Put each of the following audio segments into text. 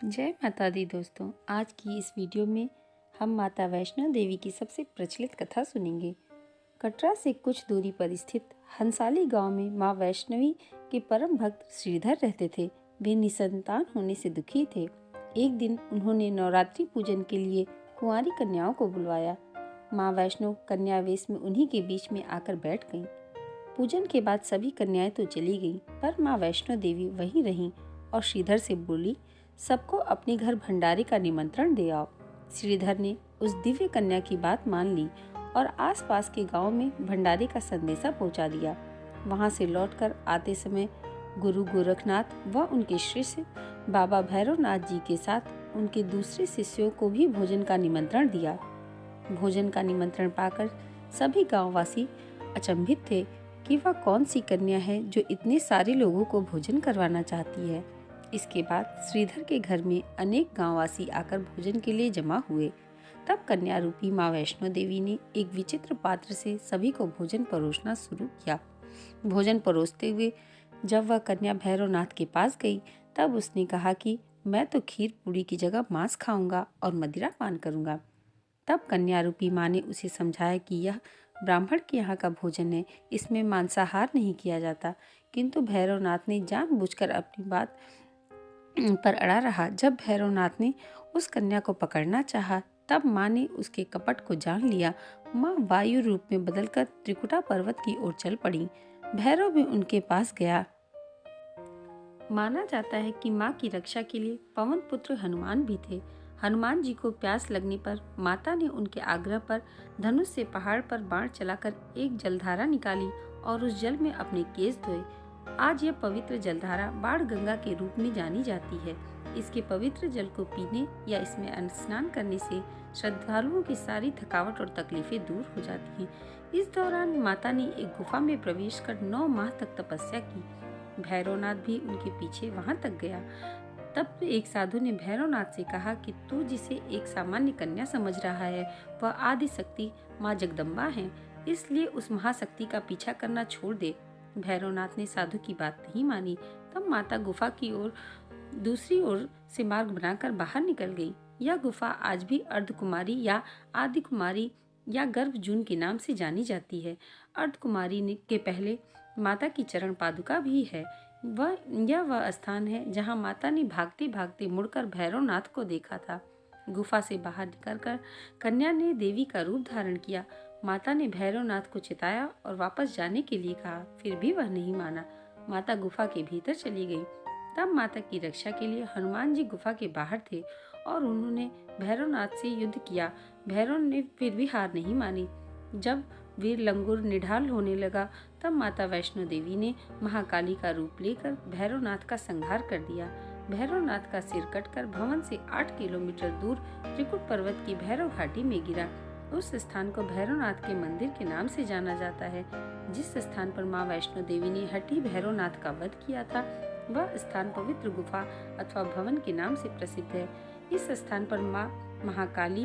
जय माता दी दोस्तों। आज की इस वीडियो में हम माता वैष्णो देवी की सबसे प्रचलित कथा सुनेंगे। कटरा से कुछ दूरी पर स्थित हंसाली गांव में मां वैष्णवी के परम भक्त श्रीधर रहते थे। वे निसंतान होने से दुखी थे। एक दिन उन्होंने नवरात्रि पूजन के लिए कुंवारी कन्याओं को बुलवाया। मां वैष्णो कन्या वेश में उन्हीं के बीच में आकर बैठ गईं। पूजन के बाद सभी कन्याएं तो चली गईं, पर मां वैष्णो देवी वहीं रहीं और श्रीधर से बोली, सबको अपने घर भंडारे का निमंत्रण दे आओ। श्रीधर ने उस दिव्य कन्या की बात मान ली और आसपास के गांव में भंडारे का संदेशा पहुंचा दिया। वहां से लौटकर आते समय गुरु गोरखनाथ व उनके शिष्य बाबा भैरवनाथ जी के साथ उनके दूसरे शिष्यों को भी भोजन का निमंत्रण दिया। भोजन का निमंत्रण पाकर सभी गांववासी अचंभित थे कि वह कौन सी कन्या है जो इतने सारे लोगों को भोजन करवाना चाहती है। इसके बाद श्रीधर के घर में अनेक गांववासी आकर भोजन के लिए जमा हुए। तब कन्या रूपी मां वैष्णो देवी ने एक विचित्र पात्र से सभी को भोजन परोसना शुरू किया। भोजन परोसते हुए जब वह कन्या भैरवनाथ के पास गई, तब उसने कहा कि मैं तो खीर पूरी की जगह मांस खाऊंगा और मदिरा पान करूंगा। तब कन्या रूपी मां ने उसे समझाया कि यह ब्राह्मण के यहाँ का भोजन है, इसमें मांसाहार नहीं किया जाता। किंतु भैरवनाथ ने जानबूझकर अपनी बात पर अड़ा रहा। जब भैरवनाथ ने उस कन्या को पकड़ना चाहा, तब मां ने उसके कपट को जान लिया। मां वायु रूप में बदलकर त्रिकुटा पर्वत की ओर चल पड़ी। भैरव भी उनके पास गया। माना जाता है कि मां की रक्षा के लिए पवन पुत्र हनुमान भी थे। हनुमान जी को प्यास लगने पर माता ने उनके आग्रह पर धनुष से पहाड़ पर बाण चलाकर एक जलधारा निकाली और उस जल में अपने केस धोए। आज यह पवित्र जलधारा बाण गंगा के रूप में जानी जाती है। इसके पवित्र जल को पीने या इसमें स्नान करने से श्रद्धालुओं की सारी थकावट और तकलीफें दूर हो जाती हैं। इस दौरान माता ने एक गुफा में प्रवेश कर 9 माह तक तपस्या की। भैरवनाथ भी उनके पीछे वहां तक गया। तब एक साधु ने भैरवनाथ से कहा कि तू जिसे एक सामान्य कन्या समझ रहा है, वह आदि शक्ति माँ जगदम्बा है, इसलिए उस महाशक्ति का पीछा करना छोड़ दे। भैरवनाथ ने साधु की बात नहीं मानी। तब माता गुफा की ओर दूसरी ओर से मार्ग बनाकर बाहर निकल गई। यह गुफा आज भी अर्धकुमारी या आदि कुमारी या गर्भजून के नाम से जानी जाती है। अर्धकुमारी के पहले माता की चरण पादुका भी है। वह स्थान है जहाँ माता ने भागते भागते मुड़कर भैरवनाथ को देखा था। गुफा से बाहर निकलकर कन्या ने देवी का रूप धारण किया। माता ने भैरवनाथ को चिताया और वापस जाने के लिए कहा, फिर भी वह नहीं माना। माता गुफा के भीतर चली गई। तब माता की रक्षा के लिए हनुमान जी गुफा के बाहर थे और उन्होंने भैरवनाथ से युद्ध किया। भैरव ने फिर भी हार नहीं मानी। जब वीर लंगूर निढाल होने लगा, तब माता वैष्णो देवी ने महाकाली का रूप लेकर भैरवनाथ का संहार कर दिया। भैरवनाथ का सिर कटकर भवन से 8 किलोमीटर दूर त्रिकुट पर्वत की भैरव घाटी में गिरा। उस स्थान को भैरवनाथ के मंदिर के नाम से जाना जाता है। जिस स्थान पर मां वैष्णो देवी ने हठी भैरवनाथ का वध किया था, वह स्थान पवित्र गुफा अथवा भवन के नाम से प्रसिद्ध है। इस स्थान पर मां महाकाली,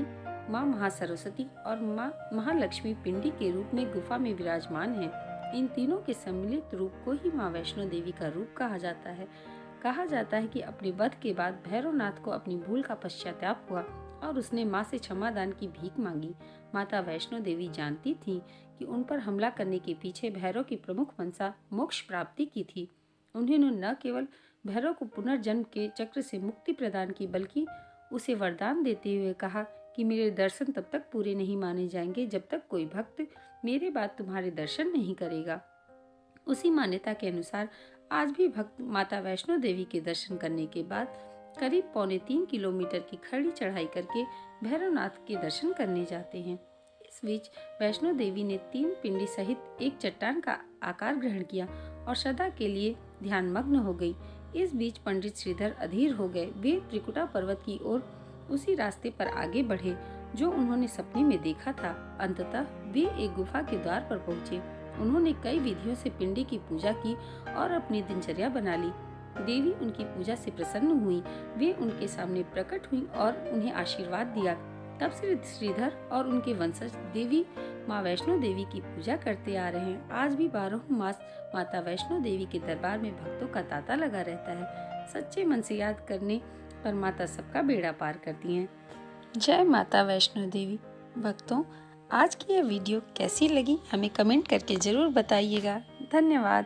मां महासरस्वती और मां महालक्ष्मी पिंडी के रूप में गुफा में विराजमान है। इन तीनों के सम्मिलित रूप को ही मां वैष्णो देवी का रूप कहा जाता है। कहा जाता है कि अपने वध के बाद भैरवनाथ को अपनी भूल का पश्चाताप हुआ और उसने मां से क्षमादान की भीख मांगी। माता वैष्णो देवी जानती थी कि उन पर हमला करने के पीछे भैरव की प्रमुख मंशा मोक्ष प्राप्ति की थी। उन्होंने न केवल भैरव को पुनर्जन्म के चक्र से मुक्ति प्रदान की, बल्कि उसे वरदान देते हुए कहा कि मेरे दर्शन तब तक पूरे नहीं माने जाएंगे जब तक कोई भक्त मेरे बाद तुम्हारे दर्शन नहीं करेगा। उसी मान्यता के अनुसार आज भी भक्त माता वैष्णो देवी के दर्शन करने के बाद करीब 2.25 किलोमीटर की खड़ी चढ़ाई करके भैरवनाथ के दर्शन करने जाते हैं। इस बीच वैष्णो देवी ने 3 पिंडी सहित एक चट्टान का आकार ग्रहण किया और सदा के लिए ध्यानमग्न हो गई। इस बीच पंडित श्रीधर अधीर हो गए। वे त्रिकुटा पर्वत की ओर उसी रास्ते पर आगे बढ़े जो उन्होंने सपने में देखा था। अंततः वे एक गुफा के द्वार पर पहुंचे। उन्होंने कई विधियों से पिंडी की पूजा की और अपनी दिनचर्या बना ली। देवी उनकी पूजा से प्रसन्न हुई। वे उनके सामने प्रकट हुई और उन्हें आशीर्वाद दिया। तब से श्रीधर और उनके वंशज देवी माँ वैष्णो देवी की पूजा करते आ रहे हैं। आज भी 12 मास माता वैष्णो देवी के दरबार में भक्तों का तांता लगा रहता है। सच्चे मन से याद करने और माता सबका बेड़ा पार करती हैं। जय माता वैष्णो देवी। भक्तों, आज की यह वीडियो कैसी लगी हमें कमेंट करके ज़रूर बताइएगा। धन्यवाद।